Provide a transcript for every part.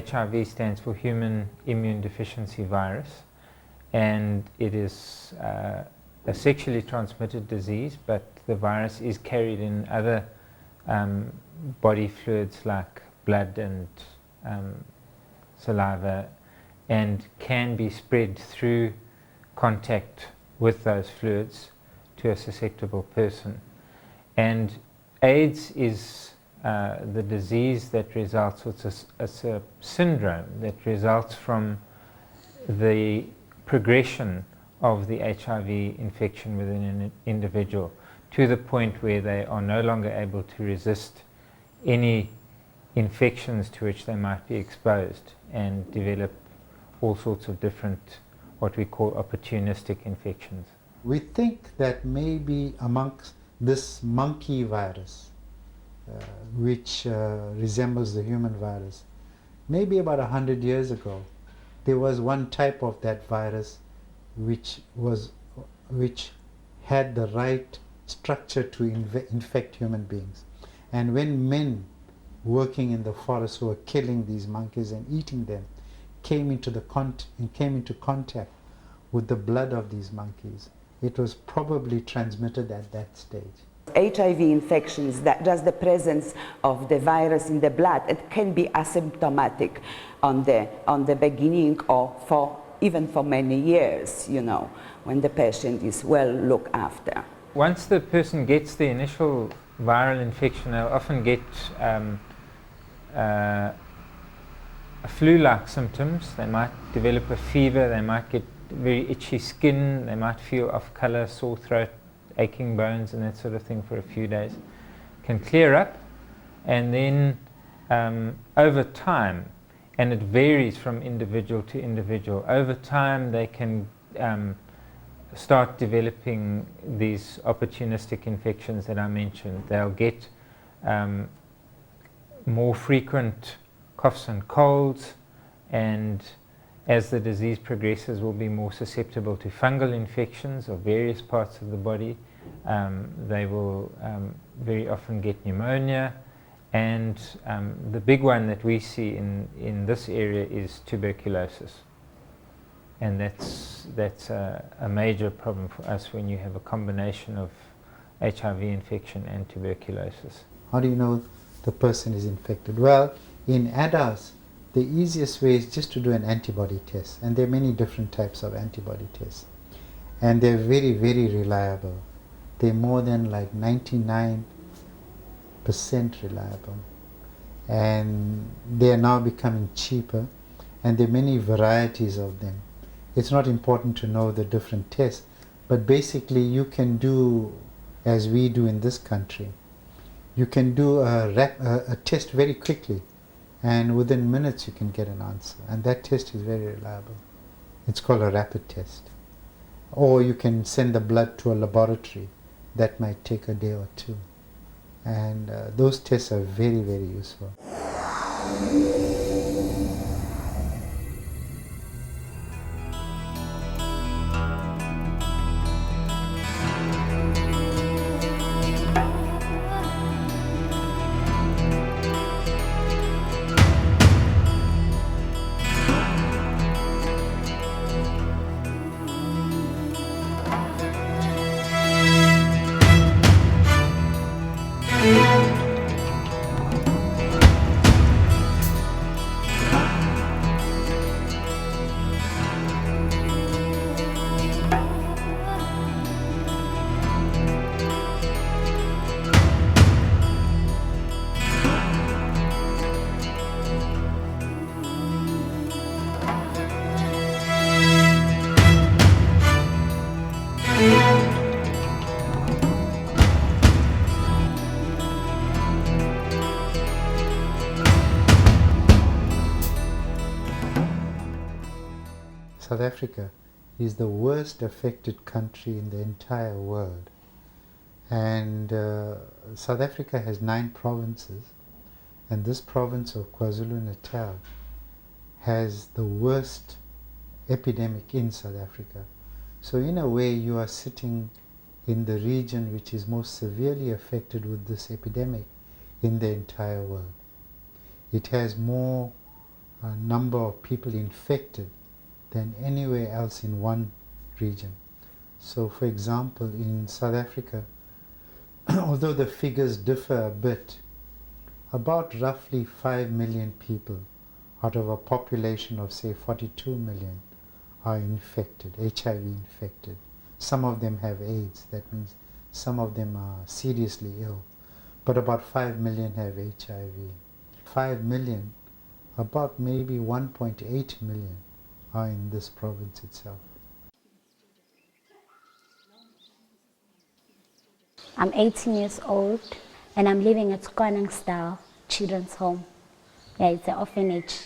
HIV stands for Human Immune Deficiency Virus, and it is a sexually transmitted disease, but the virus is carried in other body fluids like blood and saliva, and can be spread through contact with those fluids to a susceptible person. And AIDS is the disease that results, it's a syndrome that results from the progression of the HIV infection within an individual to the point where they are no longer able to resist any infections to which they might be exposed and develop all sorts of different, what we call opportunistic infections. We think that maybe amongst this monkey virus, which resembles the human virus, maybe about 100 years ago, there was one type of that virus which had the right structure to infect human beings. And when men working in the forest who were killing these monkeys and eating them came into contact with the blood of these monkeys, it was probably transmitted at that stage. HIV infection is just the presence of the virus in the blood. It can be asymptomatic on the beginning or even for many years, you know, when the patient is well looked after. Once the person gets the initial viral infection, they'll often get flu-like symptoms. They might develop a fever, they might get very itchy skin, they might feel off color, sore throat, aching bones and that sort of thing for a few days. Can clear up, and then over time, and it varies from individual to individual, over time they can start developing these opportunistic infections that I mentioned. They'll get more frequent coughs and colds, and as the disease progresses will be more susceptible to fungal infections of various parts of the body. They will very often get pneumonia, and the big one that we see in this area is tuberculosis. And that's a major problem for us when you have a combination of HIV infection and tuberculosis. How do you know the person is infected? Well, in adults, the easiest way is just to do an antibody test, and there are many different types of antibody tests, and they're very, very reliable. They're more than like 99% reliable, and they're now becoming cheaper, and there are many varieties of them. It's not important to know the different tests, but basically you can do, as we do in this country, you can do a test very quickly, and within minutes you can get an answer, and that test is very reliable. It's called a rapid test. Or you can send the blood to a laboratory. That might take a day or two, and those tests are very, very useful. South Africa is the worst affected country in the entire world, and South Africa has 9 provinces, and this province of KwaZulu-Natal has the worst epidemic in South Africa. So in a way you are sitting in the region which is most severely affected with this epidemic in the entire world. It has more number of people infected than anywhere else in one region. So for example, in South Africa, although the figures differ a bit, about roughly 5 million people out of a population of say 42 million are infected, HIV infected. Some of them have AIDS, that means some of them are seriously ill, but about 5 million have HIV. 5 million, about maybe 1.8 million are in this province itself. I'm 18 years old and I'm living at Koningsdal Children's Home. Yeah, it's an orphanage.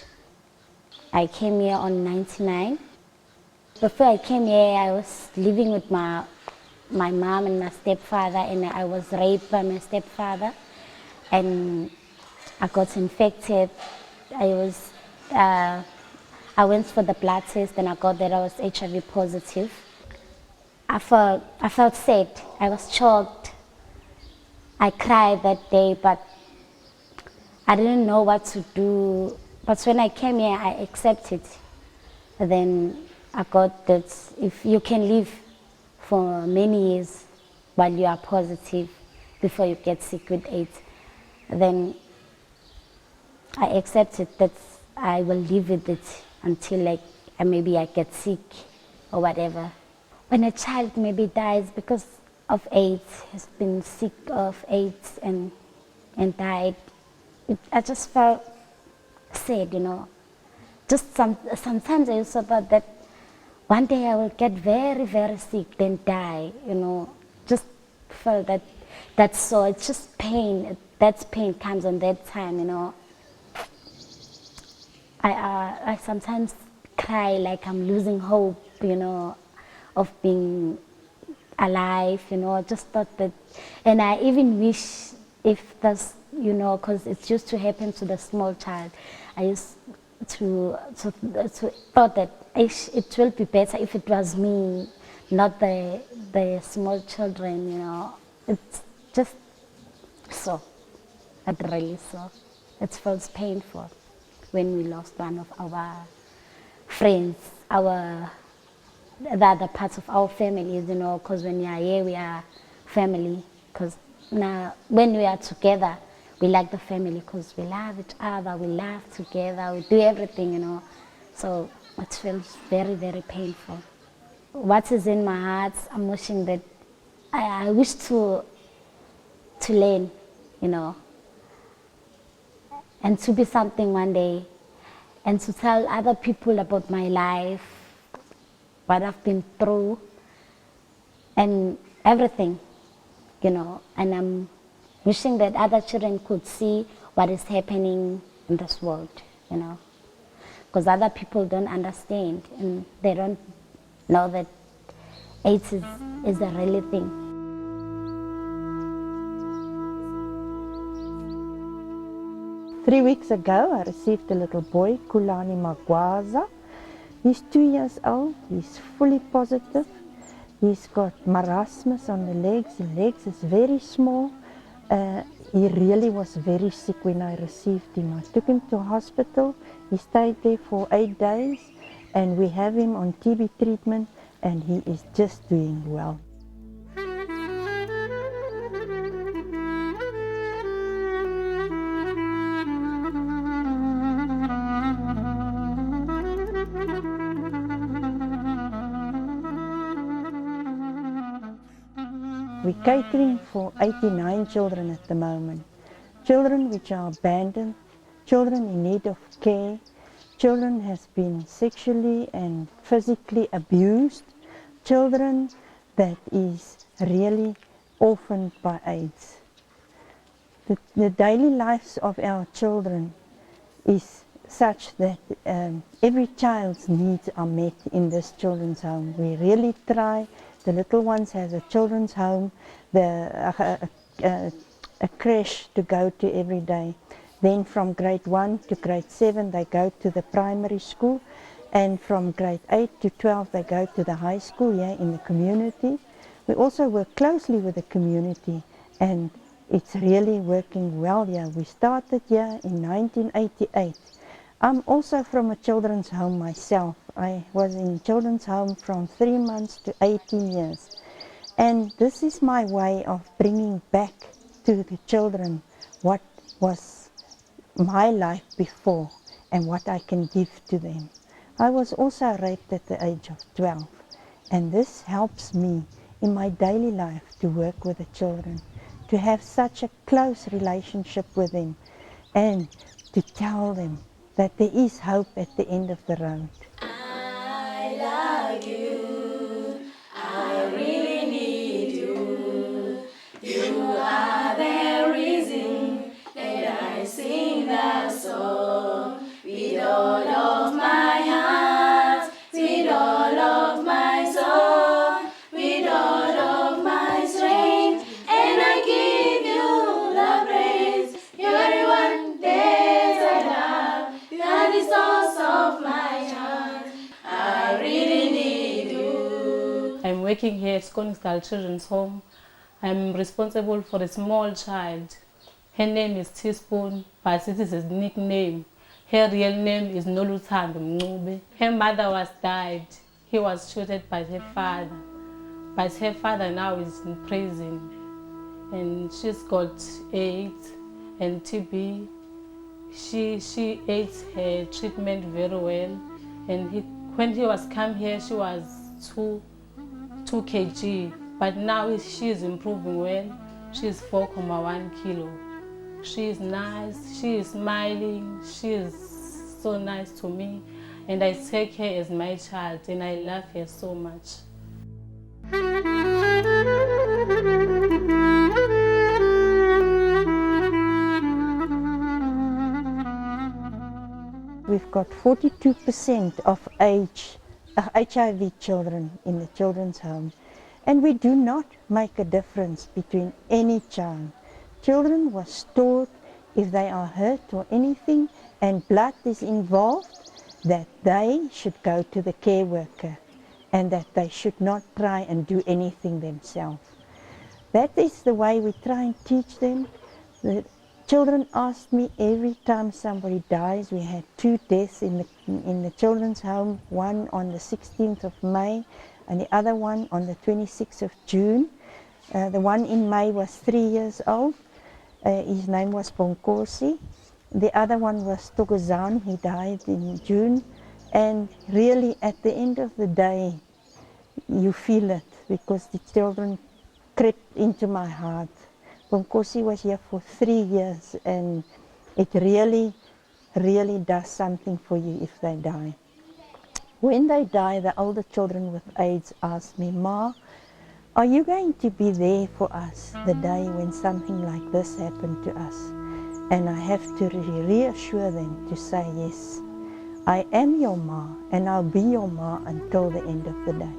I came here on 99. Before I came here, I was living with my mom and my stepfather, and I was raped by my stepfather, and I got infected. I went for the blood test and I got that I was HIV positive. I felt sad. I was shocked. I cried that day, but I didn't know what to do. But when I came here, I accepted. And then I got that if you can live for many years while you are positive before you get sick with AIDS, then I accepted that I will live with it until maybe I get sick or whatever. When a child maybe dies because of AIDS, has been sick of AIDS and died, I just felt sad, you know. Just sometimes I also thought that one day I will get very, very sick, then die, you know. Just felt that's so, it's just pain. That pain comes on that time, you know. I sometimes cry like I'm losing hope, you know, of being alive, you know. Just thought that, and I even wish if that's, you know, because it used to happen to the small child. I used to thought that it will be better if it was me, not the small children, you know. It's just so, it really so. It feels painful when we lost one of our friends, the other parts of our families, you know, because when we are here, we are family. Because now, when we are together, we like the family because we love each other, we laugh together, we do everything, you know. So it feels very, very painful. What is in my heart, I'm wishing that I wish to learn, you know, and to be something one day, and to tell other people about my life, what I've been through, and everything, you know. And I'm wishing that other children could see what is happening in this world, you know. Because other people don't understand, and they don't know that AIDS is a real thing. 3 weeks ago, I received a little boy, Kulani Magwaza. He's 2 years old, he's fully positive. He's got marasmus on the legs is very small. He really was very sick when I received him. I took him to hospital, he stayed there for 8 days, and we have him on TB treatment, and he is just doing well. We're catering for 89 children at the moment. Children which are abandoned, children in need of care, children has been sexually and physically abused, children that is really orphaned by AIDS. The daily lives of our children is such that every child's needs are met in this children's home. We really try. The little ones have a children's home, a creche to go to every day. Then from grade 1 to grade 7 they go to the primary school, and from grade 8 to 12 they go to the high school here in the community. We also work closely with the community, and it's really working well here. We started here in 1988. I'm also from a children's home myself. I was in children's home from 3 months to 18 years. And this is my way of bringing back to the children what was my life before and what I can give to them. I was also raped at the age of 12, and this helps me in my daily life to work with the children, to have such a close relationship with them, and to tell them that there is hope at the end of the road. I love you, I really need you. You are the reason that I sing that song. With all of my heart, with all of my soul, with all of my strength, and I give you the praise. You're the one that I love, you're the source of my heart. I really need you. I'm working here at Skoningsdal Children's Home. I'm responsible for a small child. Her name is Teaspoon, but it is a nickname. Her real name is Noluthando Mncube. Her mother was died. He was shot by her father. But her father now is in prison. And she's got AIDS and TB. She ate her treatment very well. And when he was come here, she was 2 kg. But now she is improving well. She is 4.1 kilo. She is nice, she is smiling, she is so nice to me, and I take her as my child, and I love her so much. We've got 42% of HIV children in the children's home, and we do not make a difference between any child. Children was taught if they are hurt or anything and blood is involved, that they should go to the care worker and that they should not try and do anything themselves. That is the way we try and teach them. The children ask me every time somebody dies. We had 2 deaths in the children's home, one on the 16th of May and the other one on the 26th of June. The one in May was 3 years old. His name was Bonkosi. The other one was Togozan. He died in June. And really, at the end of the day, you feel it because the children crept into my heart. Bonkosi was here for 3 years, and it really, really does something for you if they die. When they die, the older children with AIDS ask me, "Ma, are you going to be there for us the day when something like this happened to us?" And I have to reassure them to say, yes, I am your Ma, and I'll be your Ma until the end of the day.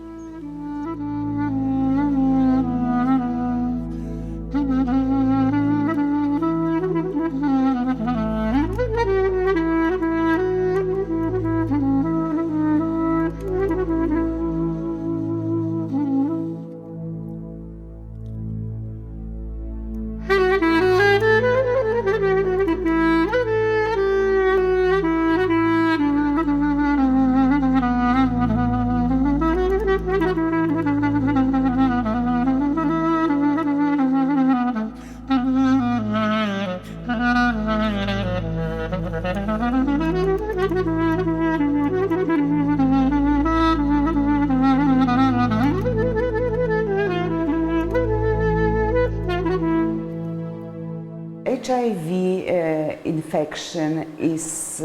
HIV infection is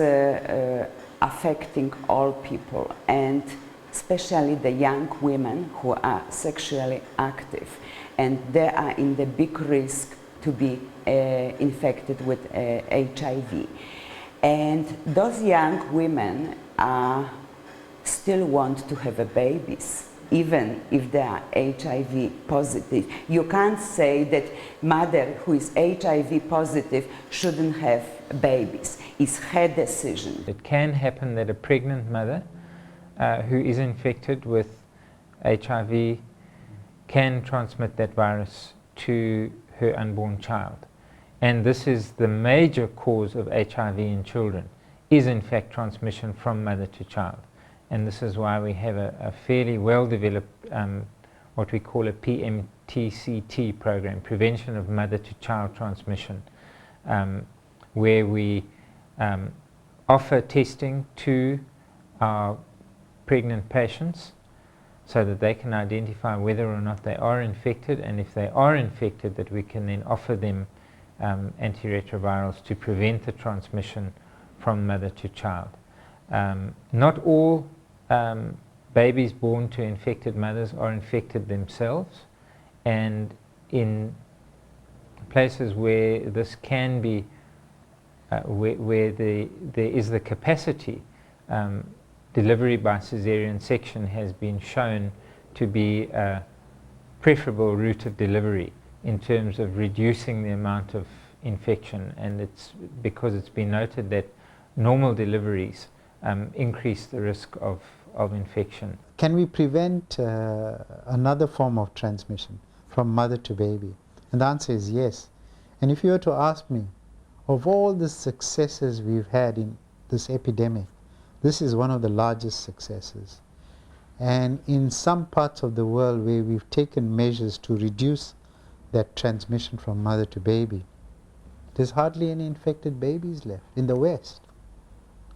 affecting all people, and especially the young women who are sexually active, and they are in the big risk to be infected with HIV. And those young women still want to have babies, even if they are HIV positive. You can't say that mother who is HIV positive shouldn't have babies. It's her decision. It can happen that a pregnant mother who is infected with HIV can transmit that virus to her unborn child. And this is the major cause of HIV in children, is in fact transmission from mother to child. And this is why we have a fairly well developed what we call a PMTCT program, Prevention of Mother to Child Transmission, where we offer testing to our pregnant patients so that they can identify whether or not they are infected, and if they are infected, that we can then offer them antiretrovirals to prevent the transmission from mother to child. Not all babies born to infected mothers are infected themselves, and in places where this can be, where there is the capacity, delivery by caesarean section has been shown to be a preferable route of delivery in terms of reducing the amount of infection, and it's because it's been noted that normal deliveries increase the risk of infection. Can we prevent another form of transmission from mother to baby? And the answer is yes. And if you were to ask me, of all the successes we've had in this epidemic, this is one of the largest successes. And in some parts of the world where we've taken measures to reduce that transmission from mother to baby, there's hardly any infected babies left in the West.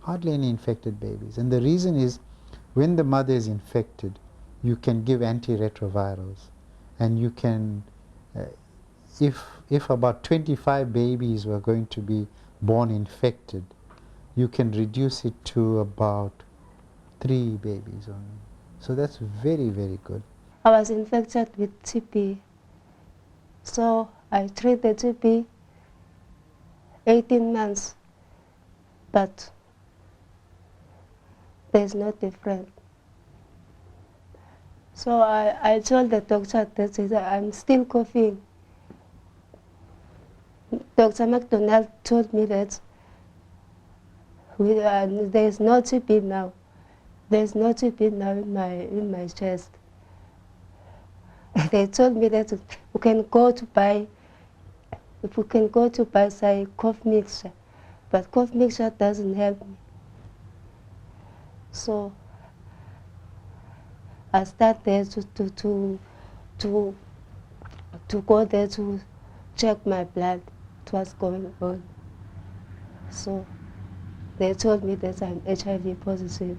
Hardly any infected babies. And the reason is, when the mother is infected, you can give antiretrovirals, and you can, if about 25 babies were going to be born infected, you can reduce it to about 3 babies only. So that's very, very good. I was infected with TB, so I treated TB 18 months, but there's no difference. So I told the doctor that I'm still coughing. Dr. McDonald told me that there's no TB now. There's no TB now in my chest. They told me that we can go to buy say cough mixture, but cough mixture doesn't help me. So I started to go there to check my blood, what's going on. So they told me that I'm HIV positive.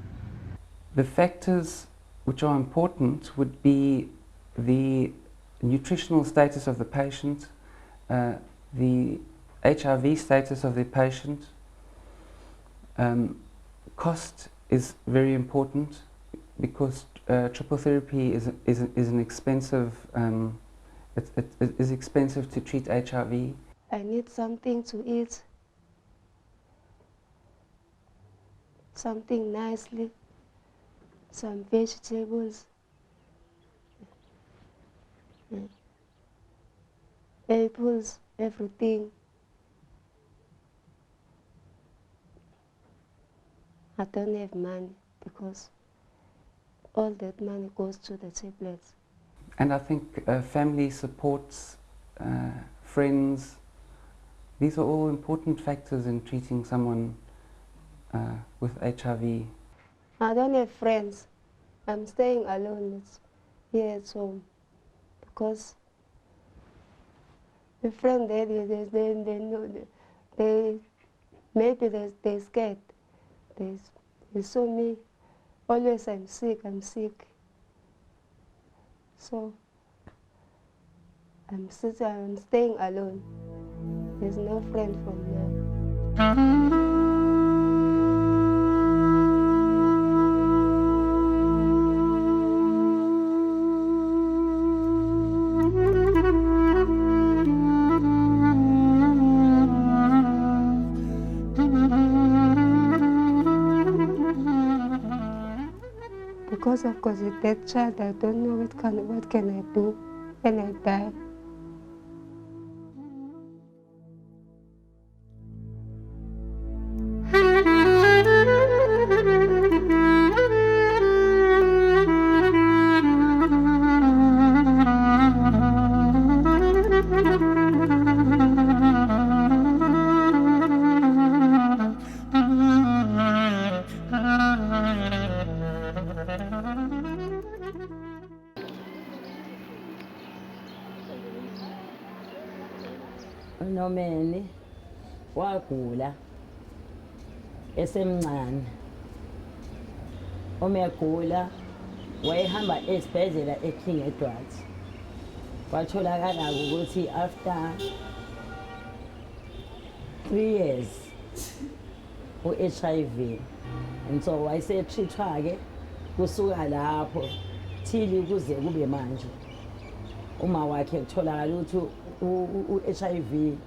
The factors which are important would be the nutritional status of the patient, the HIV status of the patient. Cost is very important because triple therapy is an expensive. It is expensive to treat HIV. I need something to eat, something nicely, some vegetables, apples, everything. I don't have money because all that money goes to the tablets. And I think family supports, friends, these are all important factors in treating someone with HIV. I don't have friends. I'm staying alone here at home because the friends they know maybe they're scared. They saw me. Always I'm sick. So I'm staying alone. There's no friend from now. Because I've got a dead child, I don't know what can I do when I die. uNomeni wagula esemncane. Uma egula wayehamba esibhedlela eKing Edward. Kwatholakala ukuthi after 3 years u-HIV, and so wayesetreatwa-ke kusuka lapho till kuze kube manje. Uma wakhe kutholakala ukuthi u-HIV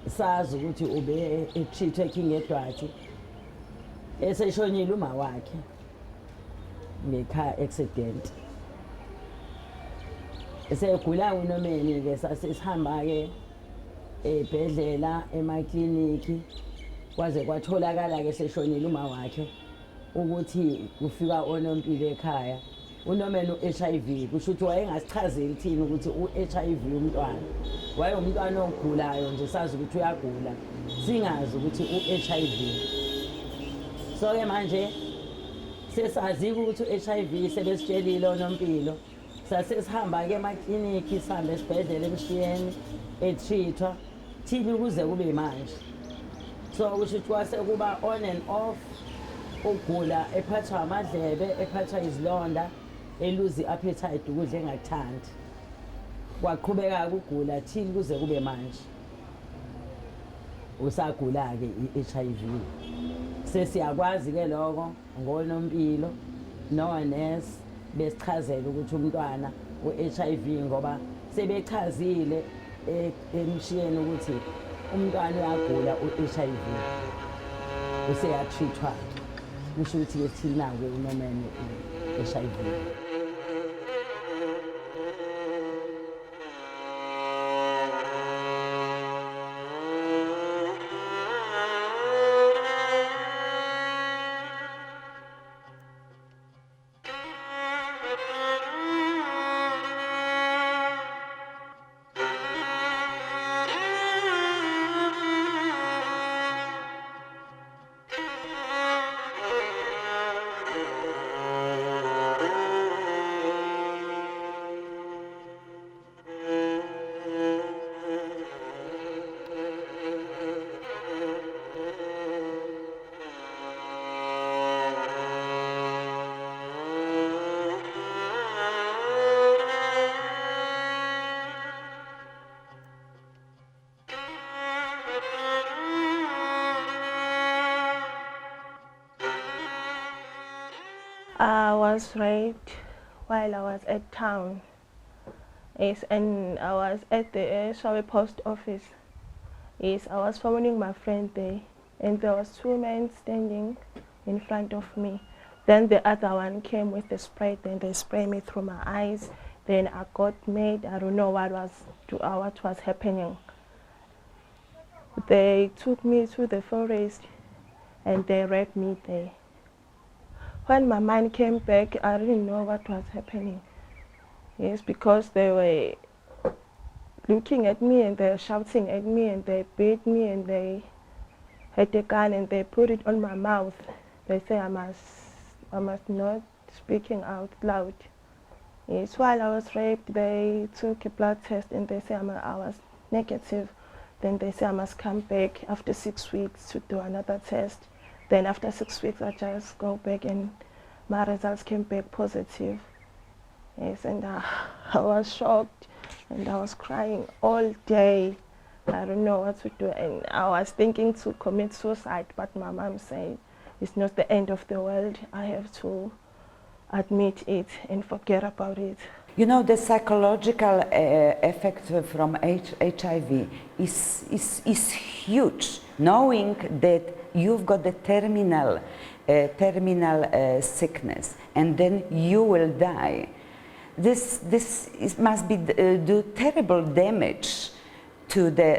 sazi ukuthi ube etreatwe eKing Edward, eseshonile uma wakhe nge-car accident. Esegula uNomeni-ke sasesihamba-ke ebhedlela emakliniki kwaze kwatholakala-ke seshonile uma wakhe ukuthi kufika onompilo ekhaya. uNomeni u-HIV kusho ukuthi wayengasichazeli thina ukuthi u-HIV umntwana. Wayewumntwana ogulayo nje sazi ukuthi uyagula singazi ukuthi u-HIV. So-ke manje sesazi ukuthi u-HIV sebesitshelile onompilo. Sasesihamba-ke emakliniki sihambe esibhedlela emshiyeni etreatwa till kuze kube manje. So kusho ukuthi kwase kuba on and off ugula ephathwa amadlebe, ephathwa izilonda, eluzi appetite ukudla engakuthandi. Kwaqhubeka ukugula till kuze kube manje. Usagula-ke i-HIV. Sesiyakwazi-ke lokho ngonompilo no-nurse besichazela ukuthi umntwana u-HIV ngoba sebechazile emshiyeni ukuthi umntwana uyagula u-HIV useyatreatwa. Kusho ukuthi-ke thina-ke uNomeni u-HIV. I was raped while I was at town. Yes, and I was at the Shawe post office. Yes, I was phoning my friend there, and there was 2 men standing in front of me. Then the other one came with the spray, then they sprayed me through my eyes. Then I got mad. I don't know what was happening. They took me to the forest and they raped me there. When my mind came back, I didn't know what was happening. Yes, because they were looking at me and they were shouting at me and they beat me and they had a gun and they put it on my mouth. They say I must not speaking out loud. Yes, while I was raped, they took a blood test and they say I was negative. Then they say I must come back after 6 weeks to do another test. Then after 6 weeks, I just go back and my results came back positive. Yes, and I was shocked and I was crying all day. I don't know what to do. And I was thinking to commit suicide, but my mom said, it's not the end of the world. I have to admit it and forget about it. You know, the psychological effect from HIV is huge. Knowing that you've got the terminal sickness and then you will die. This must do terrible damage to the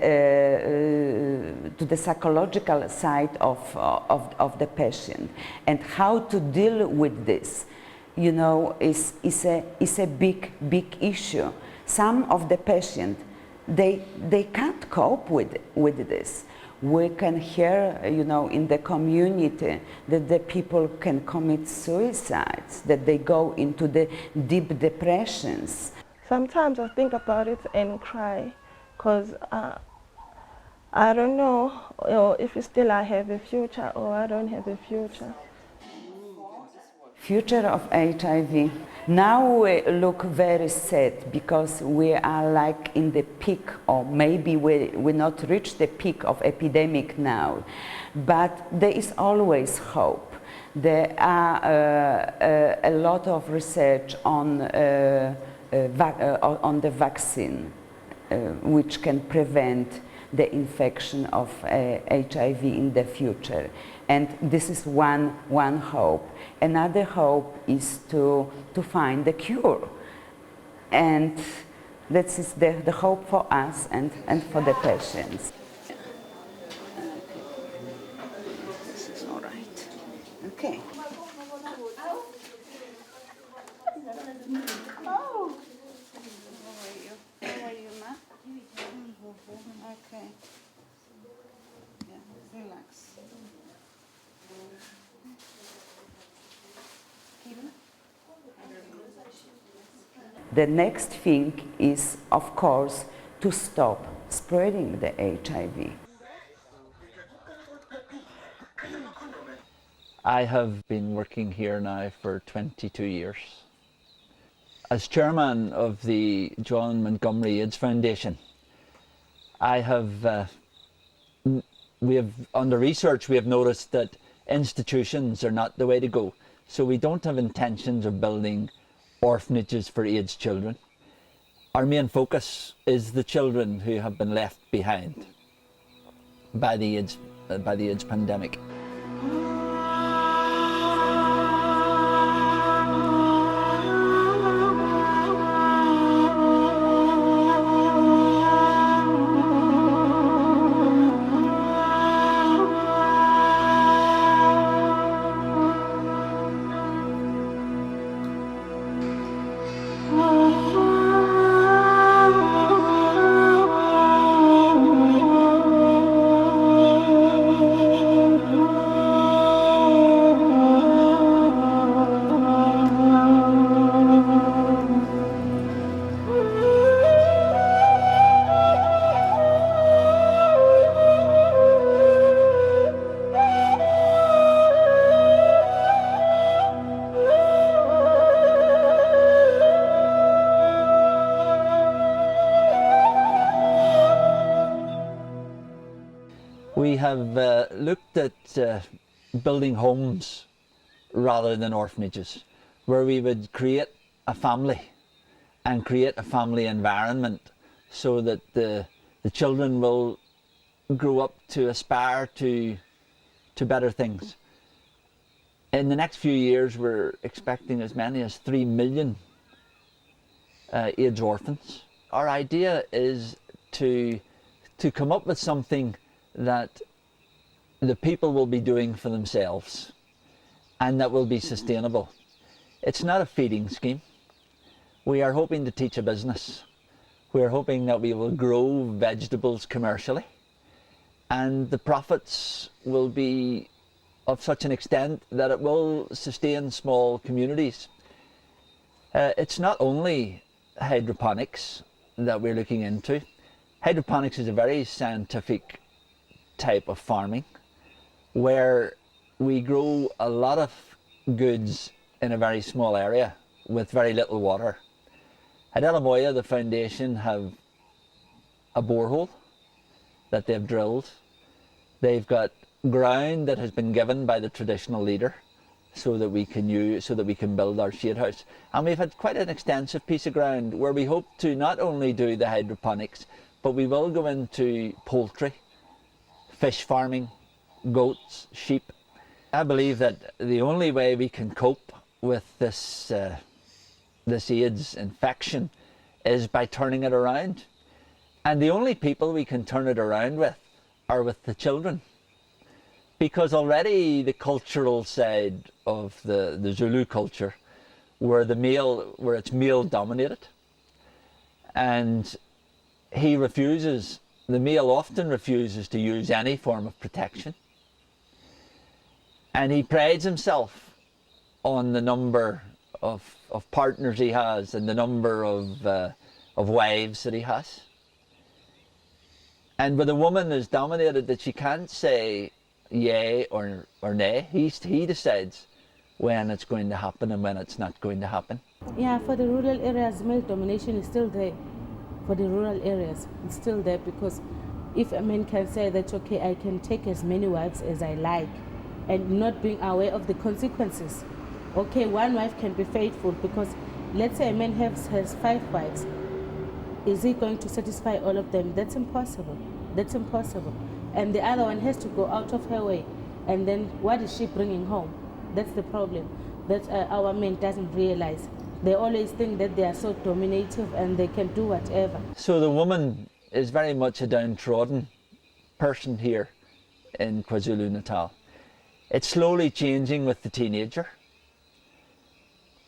psychological side of the patient, and how to deal with this, you know, is a big issue. Some of the patients they can't cope with this. We can hear, you know, in the community that the people can commit suicides, that they go into the deep depressions. Sometimes I think about it and cry, because I don't know if still I have a future or I don't have a future. Future of HIV. Now we look very sad because we are like in the peak, or maybe we not reached the peak of epidemic now, but there is always hope. There are a lot of research on the vaccine, which can prevent the infection of HIV in the future. And this is one hope. Another hope is to find the cure. And that is the hope for us and for the patients. This is all right. Okay. Oh. How are you, Ma? Okay. Yeah, relax. The next thing is, of course, to stop spreading the HIV. I have been working here now for 22 years. As chairman of the John Montgomery AIDS Foundation, under research we have noticed that institutions are not the way to go. So we don't have intentions of building orphanages for AIDS children. Our main focus is the children who have been left behind by the AIDS pandemic. We have looked at building homes rather than orphanages, where we would create a family and create a family environment so that the children will grow up to aspire to better things. In the next few years, we're expecting as many as 3 million AIDS orphans. Our idea is to come up with something that the people will be doing for themselves and that will be sustainable. It's not a feeding scheme. We are hoping to teach a business. We're hoping that we will grow vegetables commercially and the profits will be of such an extent that it will sustain small communities. It's not only hydroponics that we're looking into. Hydroponics is a very scientific type of farming where we grow a lot of goods in a very small area with very little water. At Elamoya, the foundation have a borehole that they've drilled. They've got ground that has been given by the traditional leader so that we can build our shade house. And we've had quite an extensive piece of ground where we hope to not only do the hydroponics, but we will go into poultry, fish farming, goats, sheep. I believe that the only way we can cope with this AIDS infection is by turning it around. And the only people we can turn it around with are with the children. Because already the cultural side of the Zulu culture, where it's male dominated, and the male often refuses to use any form of protection. And he prides himself on the number of partners he has and the number of wives that he has. And with a woman is dominated that she can't say yay or nay. He decides when it's going to happen and when it's not going to happen. Yeah, for the rural areas, male domination is still there. For the rural areas, it's still there, because if a man can say that, okay, I can take as many wives as I like, and not being aware of the consequences. Okay, one wife can be faithful, because let's say a man has 5 wives. Is he going to satisfy all of them? That's impossible. That's impossible. And the other one has to go out of her way. And then what is she bringing home? That's the problem that our men doesn't realize. They always think that they are so dominative and they can do whatever. So the woman is very much a downtrodden person here in KwaZulu-Natal. It's slowly changing with the teenager.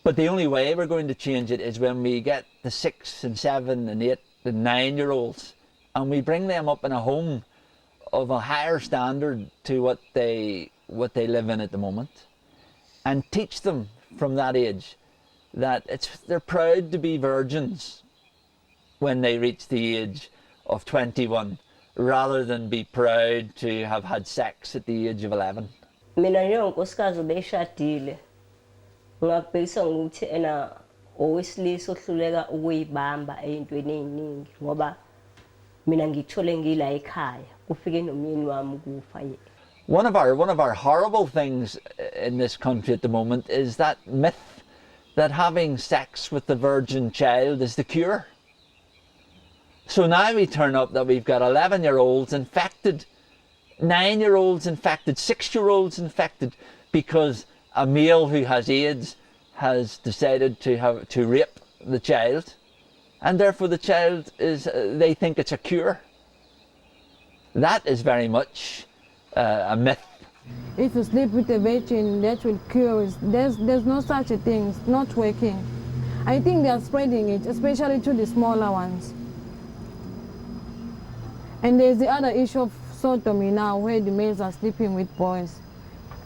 But the only way we're going to change it is when we get the 6 and 7 and 8 and 9-year-olds and we bring them up in a home of a higher standard to what they live in at the moment, and teach them from that age that they're proud to be virgins when they reach the age of 21, rather than be proud to have had sex at the age of 11. Mina njengonkosikazi ubeshadile ngingabhekisa ngokuthi ena owesilisa ohluleka ukuyibamba eyintweni eziningi ngoba mina ngithole ngila ekhaya kufike nomyeni wami kufa. One of our horrible things in this country at the moment is that myth that having sex with the virgin child is the cure. So now we turn up that we've got 11-year-olds infected, 9-year-olds infected, 6-year-olds infected, because a male who has AIDS has decided to rape the child, and therefore the child they think it's a cure. That is very much a myth. If you sleep with a virgin, that will cure it. There's no such a thing. It's not working. I think they are spreading it, especially to the smaller ones. And there's the other issue of sodomy now, where the males are sleeping with boys.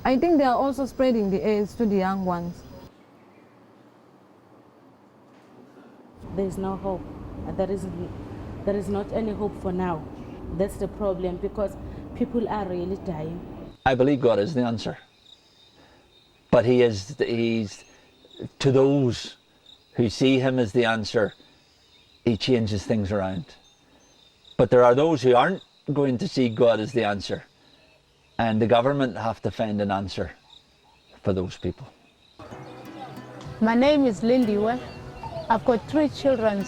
I think they are also spreading the AIDS to the young ones. There is no hope. There is not any hope for now. That's the problem, because people are really dying. I believe God is the answer, but he's to those who see him as the answer, he changes things around. But there are those who aren't going to see God as the answer, and the government have to find an answer for those people. My name is Lindiwe. I've got 3 children,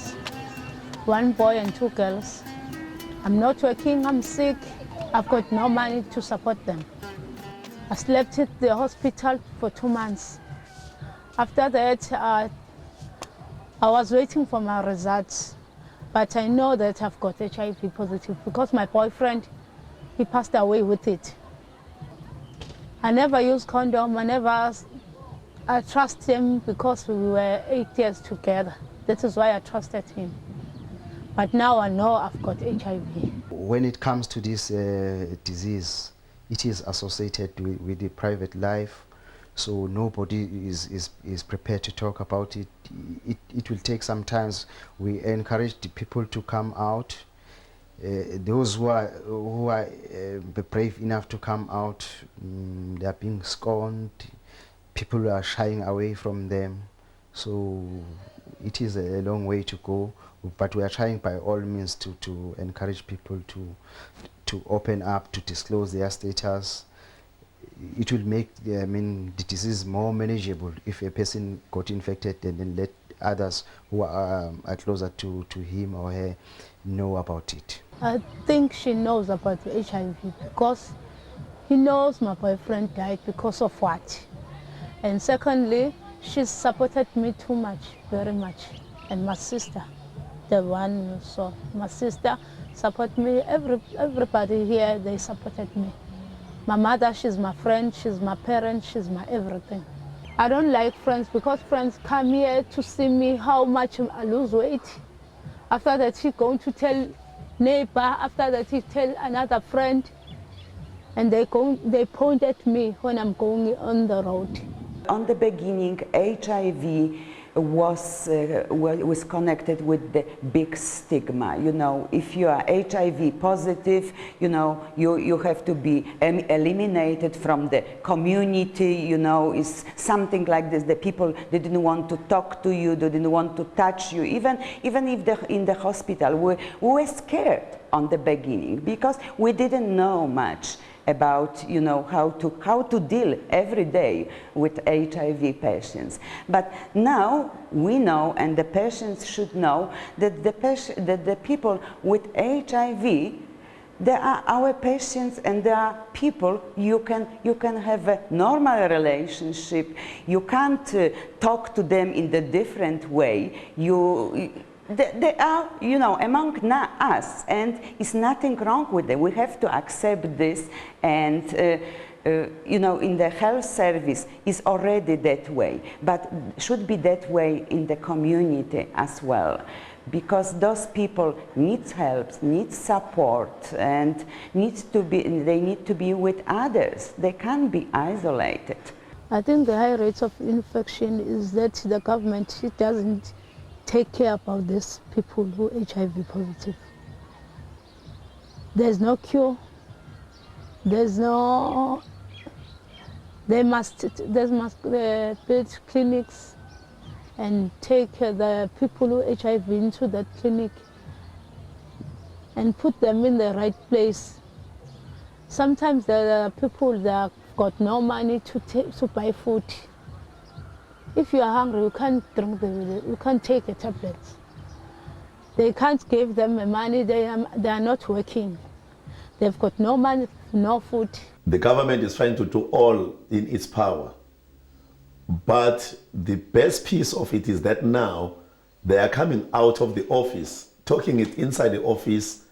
1 boy and 2 girls. I'm not working, I'm sick. I've got no money to support them. I slept at the hospital for 2 months. After that, I was waiting for my results, but I know that I've got HIV positive because my boyfriend, he passed away with it. I never used condom, I trust him because we were 8 years together. That is why I trusted him. But now I know I've got HIV. When it comes to this disease, it is associated with the private life, so nobody is prepared to talk about it. It will take some time. We encourage the people to come out. Those who are brave enough to come out, they are being scorned. People are shying away from them. So it is a long way to go, but we are trying by all means to encourage people to open up, to disclose their status. It will make the disease more manageable if a person got infected and then let others who are closer to him or her know about it. I think she knows about the HIV because he knows my boyfriend died because of what. And secondly, she supported me too much, very much. And my sister, the one you saw, my sister supported me, everybody here, they supported me. My mother, she's my friend, she's my parent, she's my everything. I don't like friends because friends come here to see me how much I lose weight. After that, she going to tell neighbor, after that, he tell another friend, and they point at me when I'm going on the road. On the beginning, HIV was connected with the big stigma. You know, if you are HIV positive, you know, you have to be eliminated from the community. You know, it's something like this. The people, they didn't want to talk to you, they didn't want to touch you. Even if in the hospital, we were scared on the beginning because we didn't know much about, you know, how to deal every day with HIV patients. But now we know, and the patients should know, that the people with HIV, they are our patients, and they are people you can have a normal relationship. You can't talk to them in a different way. They are, you know, among us, and it's nothing wrong with them. We have to accept this, and you know, in the health service is already that way, but should be that way in the community as well, because those people need help, need support, and they need to be with others. They can't be isolated. I think the high rates of infection is that the government doesn't take care about these people who are HIV positive. There's no cure. They must build clinics and take the people who are HIV into that clinic and put them in the right place. Sometimes there are people that got no money to buy food. If you are hungry, you can't drink you can't take the tablets. They can't give them the money, they are not working. They've got no money, no food. The government is trying to do all in its power. But the best piece of it is that now they are coming out of the office, talking it inside the office.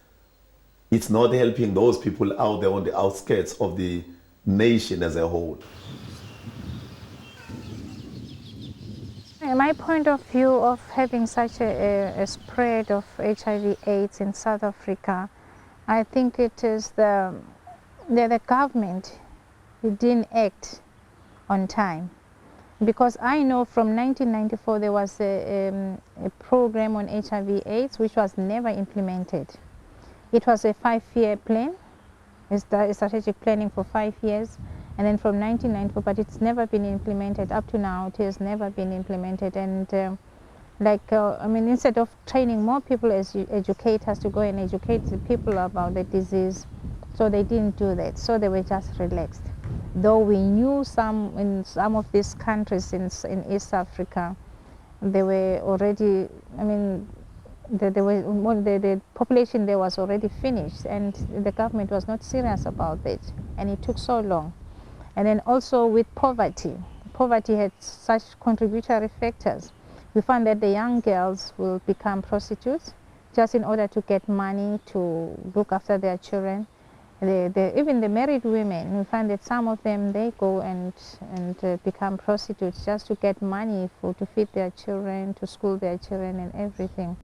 It's not helping those people out there on the outskirts of the nation as a whole. My point of view of having such a spread of HIV/AIDS in South Africa, I think it is the government who didn't act on time. Because I know from 1994 there was a program on HIV/AIDS which was never implemented. It was a 5-year plan, a strategic planning for 5 years. And then from 1994, but it's never been implemented. Up to now, it has never been implemented. And I mean, instead of training more people as educators to go and educate the people about the disease, so they didn't do that. So they were just relaxed. Though we knew in some of these countries in East Africa, they were already, I mean, the population there was already finished, and the government was not serious about it, and it took so long. And then also with poverty had such contributory factors. We found that the young girls will become prostitutes just in order to get money to look after their children. Even the married women, we find that some of them, they go and become prostitutes just to get money to feed their children, to school their children and everything.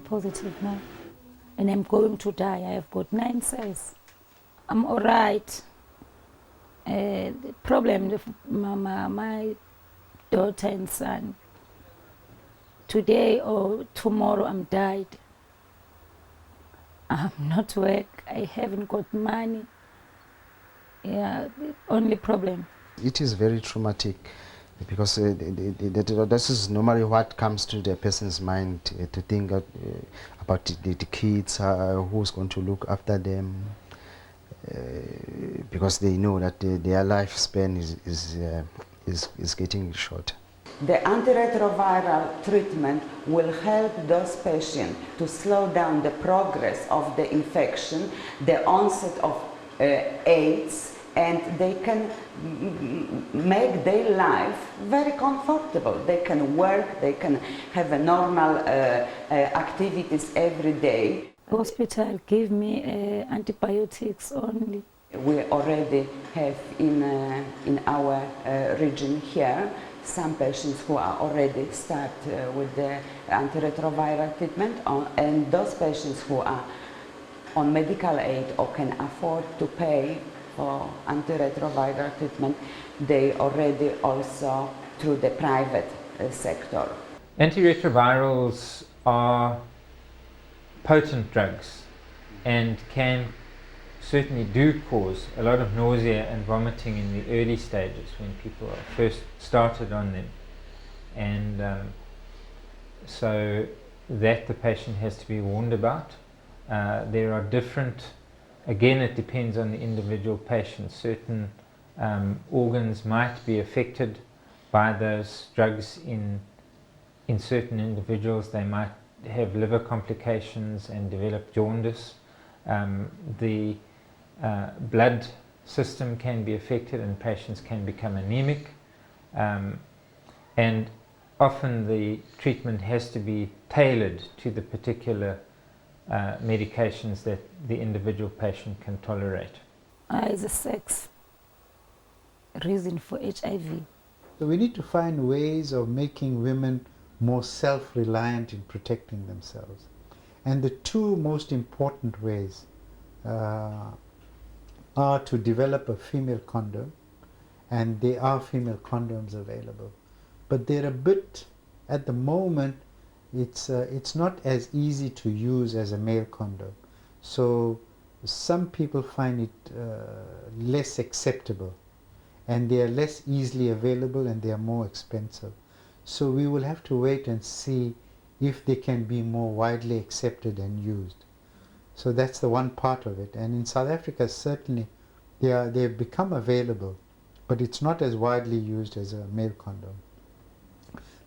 Positive now, and I'm going to die. I have got 9 cells. I'm all right. The problem with my daughter and son, today or tomorrow I'm died. I'm not work. I haven't got money. Yeah, the only problem. It is very traumatic because this is normally what comes to the person's mind to think about the kids, who's going to look after them, because they know that their lifespan is getting short. The antiretroviral treatment will help those patients to slow down the progress of the infection, the onset of AIDS, and they can make their life very comfortable. They can work, they can have a normal activities every day. Hospital give me antibiotics only. We already have in our region here some patients who are already start with the antiretroviral treatment, and those patients who are on medical aid or can afford to pay for antiretroviral treatment, they already also through the private sector. Antiretrovirals are potent drugs and can certainly do cause a lot of nausea and vomiting in the early stages when people are first started on them, and so that the patient has to be warned about. There are different, again it depends on the individual patient, certain organs might be affected by those drugs in certain individuals. They might have liver complications and develop jaundice. The blood system can be affected and patients can become anemic, and often the treatment has to be tailored to the particular medications that the individual patient can tolerate. Is a sex reason for HIV. So we need to find ways of making women more self-reliant in protecting themselves. And the two most important ways are to develop a female condom, and there are female condoms available. But they're a bit, at the moment, it's not as easy to use as a male condom. So some people find it less acceptable, and they are less easily available and they are more expensive. So we will have to wait and see if they can be more widely accepted and used. So that's the one part of it. And in South Africa, certainly they've become available, but it's not as widely used as a male condom.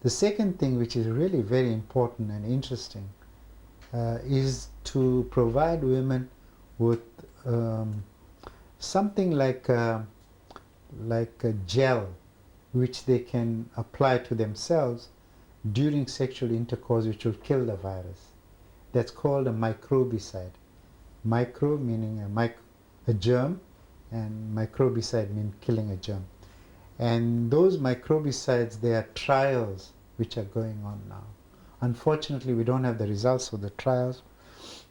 The second thing, which is really very important and interesting, is to provide women with something like a gel which they can apply to themselves during sexual intercourse, which will kill the virus. That's called a microbicide. Micro meaning a germ, and microbicide means killing a germ. And those microbicides, there are trials which are going on now. Unfortunately, we don't have the results of the trials.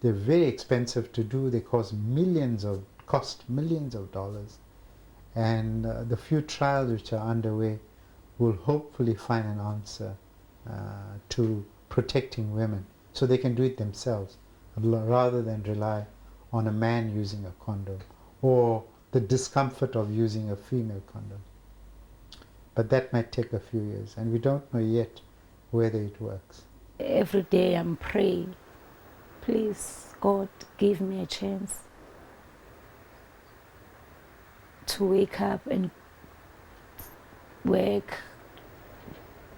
They're very expensive to do. They cost millions of dollars. And the few trials which are underway will hopefully find an answer to protecting women, so they can do it themselves rather than rely on a man using a condom or the discomfort of using a female condom. But that might take a few years, and we don't know yet whether it works. Every day I'm praying, please God, give me a chance to wake up and work.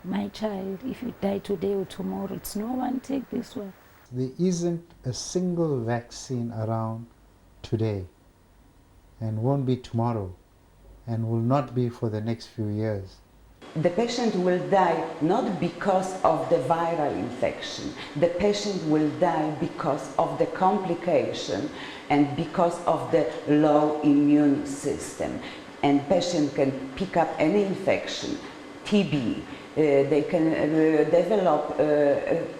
My child, if you die today or tomorrow, it's no one take this one. There isn't a single vaccine around today, and won't be tomorrow, and will not be for the next few years. The patient will die not because of the viral infection. The patient will die because of the complication and because of the low immune system. And patient can pick up any infection, TB, they can develop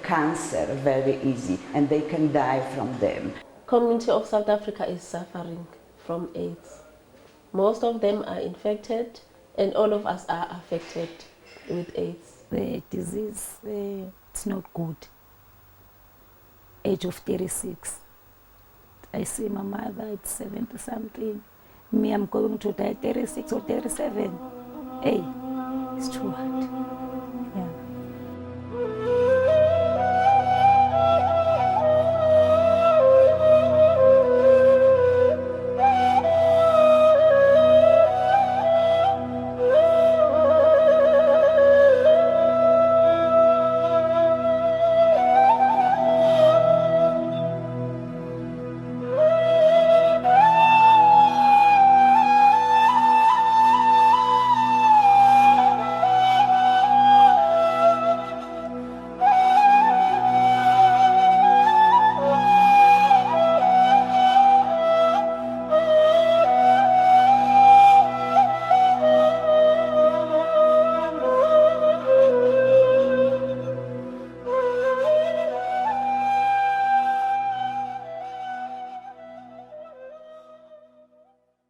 cancer very easy, and they can die from them. Community of South Africa is suffering from AIDS. Most of them are infected, and all of us are affected with AIDS. The disease, it's not good. Age of 36. I see my mother at 70 something. Me, I'm going to die 36 or 37. Hey, it's too hard.